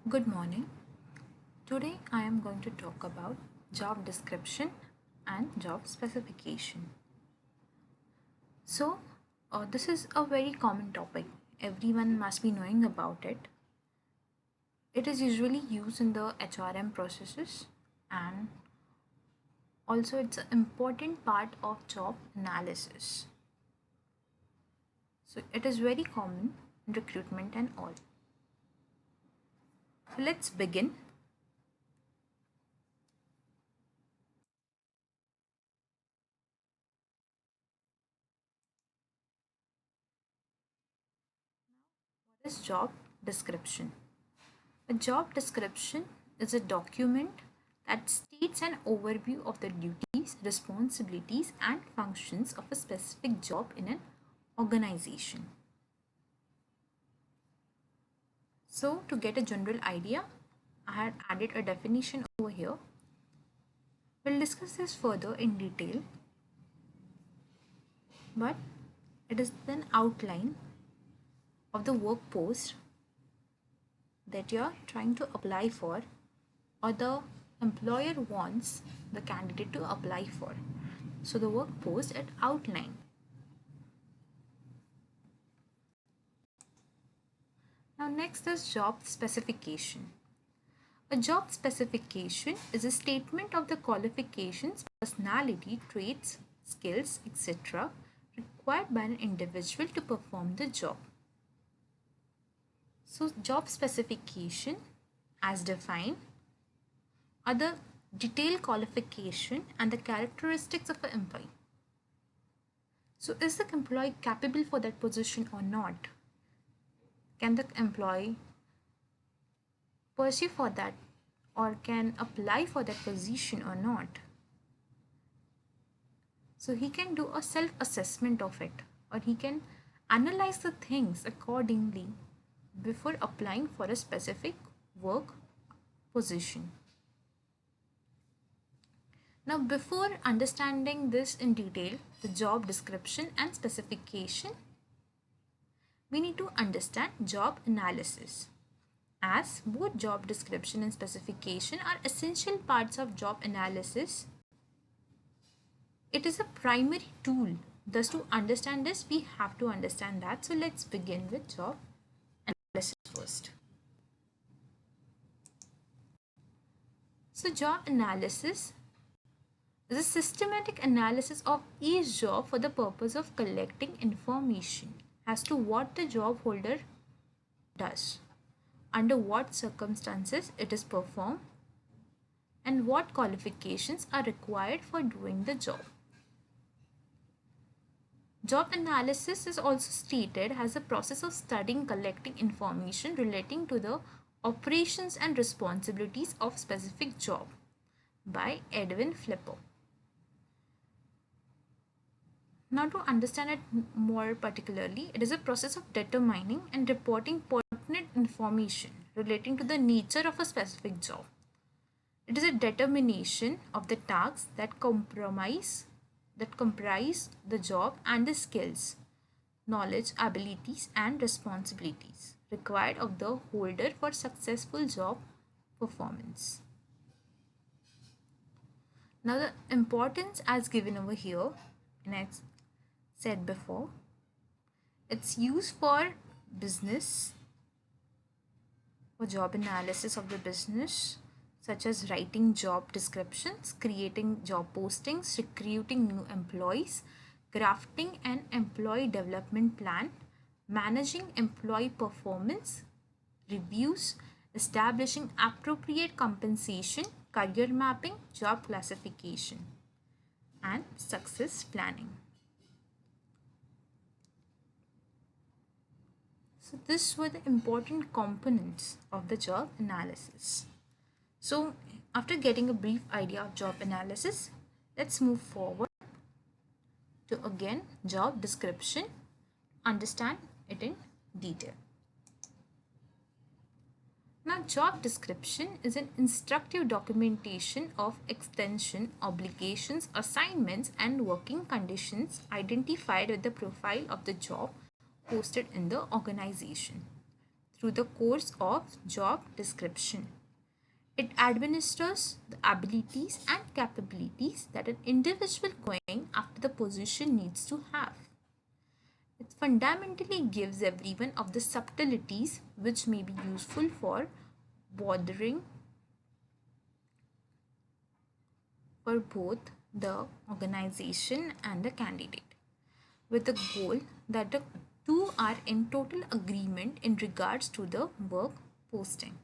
Good morning. Today I am going to talk about job description and job specification. This is a very common topic. Everyone must be knowing about it. It is usually used in the HRM processes and also it's an important part of job analysis. So, it is very common in recruitment and all. So, let's begin. What is job description? A job description is a document that states an overview of the duties, responsibilities, and functions of a specific job in an organization. So, to get a general idea, I had added a definition over here. We'll discuss this further in detail, but it is an outline of the work post that you're trying to apply for or the employer wants the candidate to apply for. So the work post at outline. Now next is job specification. A job specification is a statement of the qualifications, personality, traits, skills, etc. required by an individual to perform the job. So job specification as defined are the detailed qualification and the characteristics of an employee. So is the employee capable for that position or not? Can the employee pursue for that or can apply for that position or not? So he can do a self-assessment of it or he can analyze the things accordingly before applying for a specific work position. Now, before understanding this in detail, the job description and specification, we need to understand job analysis. As both job description and specification are essential parts of job analysis, it is a primary tool. Thus, to understand this, we have to understand that. So, let's begin with job analysis first. So, job analysis is a systematic analysis of each job for the purpose of collecting information as to what the job holder does, under what circumstances it is performed, and what qualifications are required for doing the job. Job analysis is also stated as a process of studying, collecting information relating to the operations and responsibilities of specific job by Edwin Flipper. Now, to understand it more particularly, it is a process of determining and reporting pertinent information relating to the nature of a specific job. It is a determination of the tasks that comprise the job and the skills, knowledge, abilities, and responsibilities required of the holder for successful job performance. Now, the importance as given over here, and I said before, it's used for business, for job analysis of the business, such as writing job descriptions, creating job postings, recruiting new employees, crafting an employee development plan, managing employee performance reviews, establishing appropriate compensation, career mapping, job classification, and success planning. So these were the important components of the job analysis. So after getting a brief idea of job analysis, let's move forward to again job description, understand it in detail. Now, job description is an instructive documentation of extension, obligations, assignments, and working conditions identified with the profile of the job posted in the organization. through the course of job description. It administers the abilities and capabilities that an individual going after the position needs to have. It fundamentally gives everyone of the subtleties which may be useful for bothering for both the organization and the candidate, with the goal that the two are in total agreement in regards to the work posting.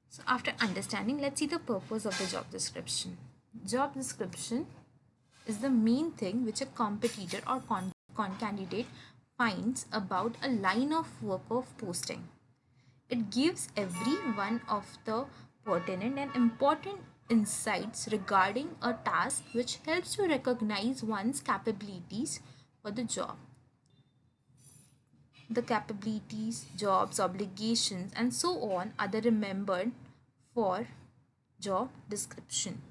So after understanding, let's see the purpose of the job description. Job description is the main thing which a competitor or candidate finds about a line of work of posting. It gives every one of the pertinent and important insights regarding a task which helps to recognize one's capabilities for the job. The capabilities, jobs, obligations, and so on are the remembered for job description.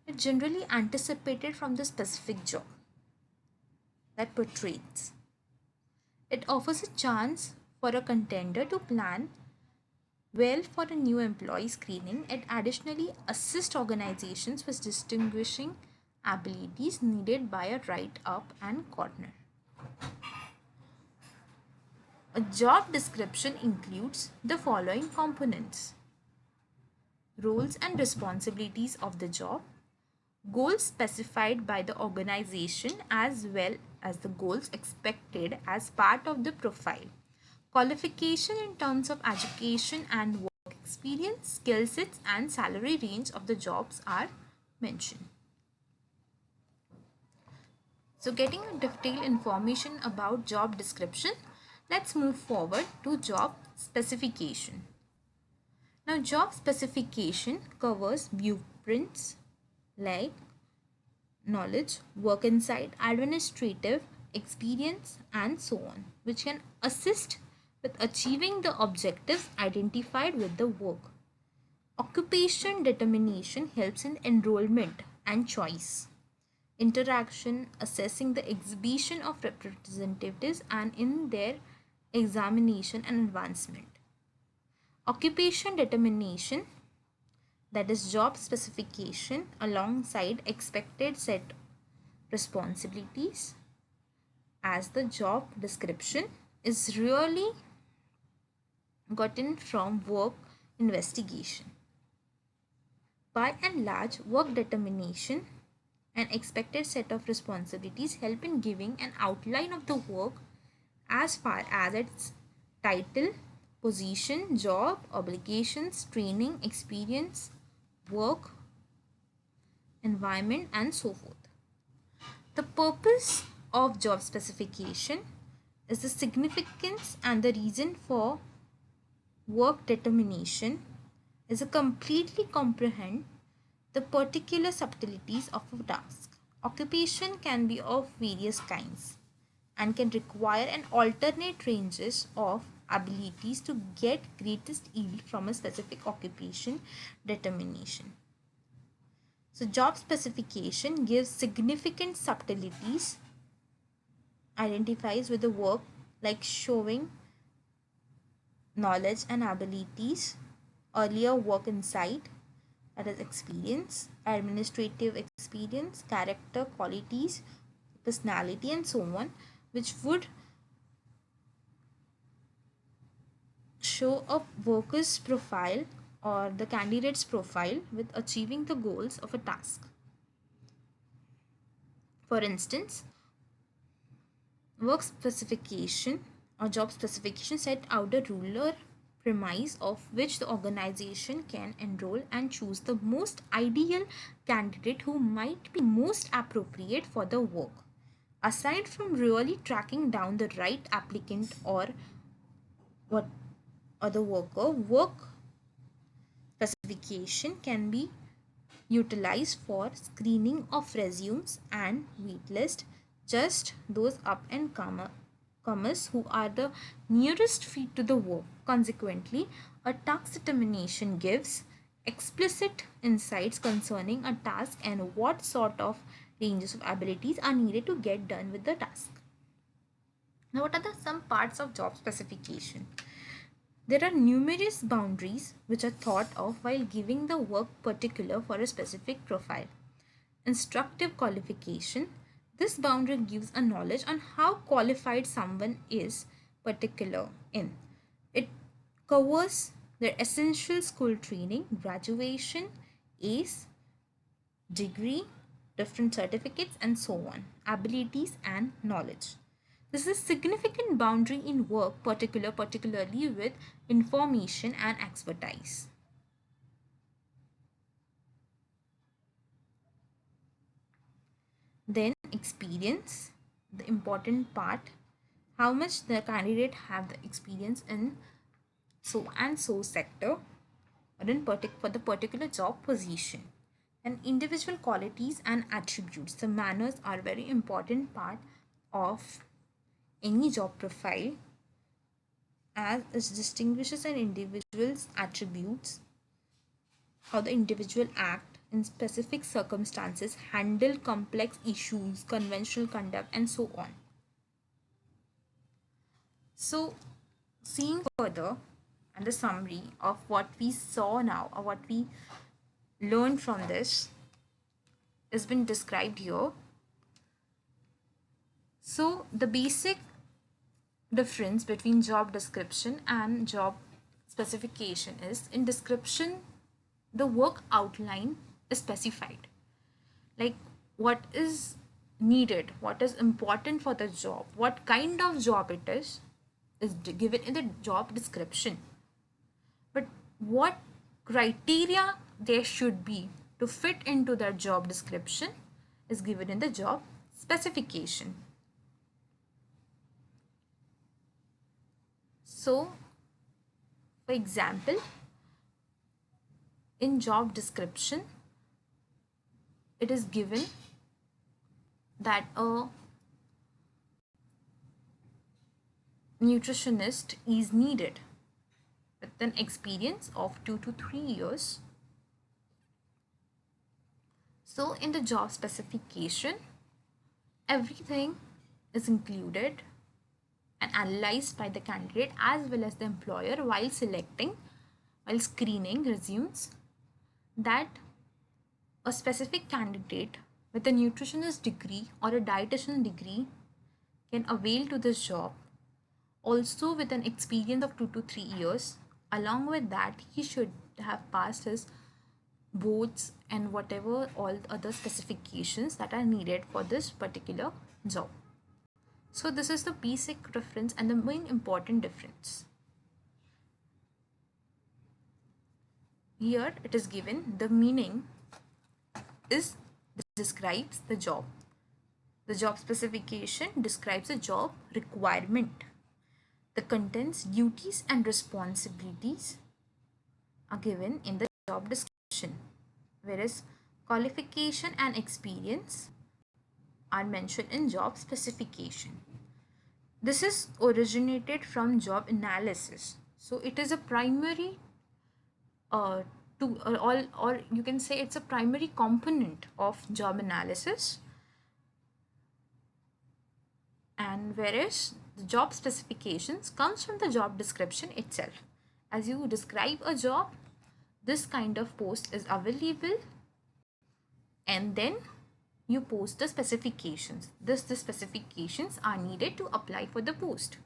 It generally anticipated from the specific job that portrays. It offers a chance for a contender to plan well for a new employee screening. It additionally assists organizations with distinguishing abilities needed by a right up and corner. A job description includes the following components: roles and responsibilities of the job, goals specified by the organization as well as the goals expected as part of the profile, qualification in terms of education and work experience, skill sets, and salary range of the jobs are mentioned. So getting a detailed information about job description, let's move forward to job specification. Now job specification covers blueprints like knowledge, work insight, administrative experience, and so on, which can assist with achieving the objectives identified with the work. Occupation determination helps in enrollment and choice, interaction, assessing the exhibition of representatives, and in their examination and advancement. Occupation determination, that is job specification alongside expected set responsibilities as the job description, is really gotten from work investigation. By and large, work determination and expected set of responsibilities help in giving an outline of the work as far as its title, position, job, obligations, training, experience, work, environment, and so forth. The purpose of job specification is the significance and the reason for work determination is to completely comprehend the particular subtleties of a task. Occupation can be of various kinds and can require an alternate ranges of abilities to get greatest yield from a specific occupation determination. So job specification gives significant subtleties, identifies with the work like showing knowledge and abilities, earlier work insight, that is experience, administrative experience, character qualities, personality, and so on, which would show a worker's profile or the candidate's profile with achieving the goals of a task. For instance, work specification or job specification set out a ruler premise of which the organization can enroll and choose the most ideal candidate who might be most appropriate for the work. Aside from really tracking down the right applicant or what other worker, work specification can be utilized for screening of resumes and waitlist just those up and comers who are the nearest fit to the work. Consequently, a task determination gives explicit insights concerning a task and what sort of ranges of abilities are needed to get done with the task. Now, what are some parts of job specification? There are numerous boundaries which are thought of while giving the work particular for a specific profile. Instructive qualification. This boundary gives a knowledge on how qualified someone is particular in. It covers their essential school training, graduation, ACE, degree, different certificates, and so on, abilities and knowledge. This is a significant boundary in work, particularly with information and expertise. Then experience, the important part, how much the candidate have the experience in so and so sector or for the particular job position. And individual qualities and attributes, the manners are very important part of any job profile, as it distinguishes an individual's attributes, how the individual act in specific circumstances, handle complex issues, conventional conduct, and so on. So, seeing further and the summary of what we saw now or what we learned from this has been described here. So, the basic difference between job description and job specification is, in description the work outline is specified, like what is needed, what is important for the job, what kind of job it is given in the job description. But what criteria there should be to fit into that job description is given in the job specification. So, for example, in job description, it is given that a nutritionist is needed with an experience of 2 to 3 years. So, in the job specification, everything is included and analyzed by the candidate as well as the employer while screening resumes, that a specific candidate with a nutritionist degree or a dietitian degree can avail to this job, also with an experience of 2 to 3 years. Along with that, he should have passed his boards and whatever all other specifications that are needed for this particular job. So this is the basic difference and the main important difference. Here it is given the meaning is describes the job. The job specification describes a job requirement. The contents, duties and responsibilities are given in the job description, whereas qualification and experience are mentioned in job specification. This is originated from job analysis. So it is a primary or you can say it's a primary component of job analysis, and whereas the job specifications comes from the job description itself. As you describe a job, this kind of post is available, and then you post the specifications. The specifications are needed to apply for the post.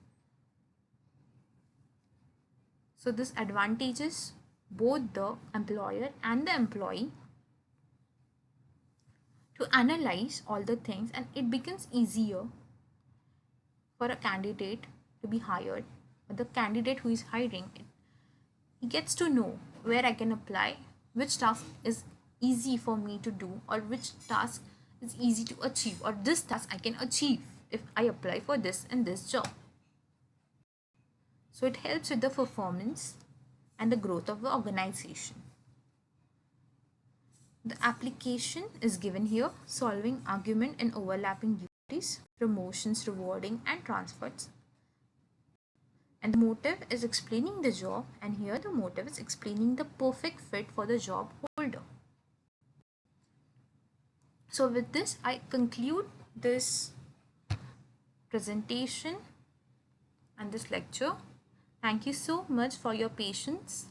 So this advantages both the employer and the employee to analyze all the things, and it becomes easier for a candidate to be hired. But the candidate who is hiring, he gets to know where I can apply, which task is easy for me to do, or which task is easy to achieve, or this task I can achieve if I apply for this and this job. So it helps with the performance and the growth of the organization. The application is given here: solving argument and overlapping duties, promotions, rewarding and transfers. And the motive is explaining the job, and here the motive is explaining the perfect fit for the job holder. So with this, I conclude this presentation and this lecture. Thank you so much for your patience.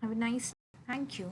Have a nice day. Thank you.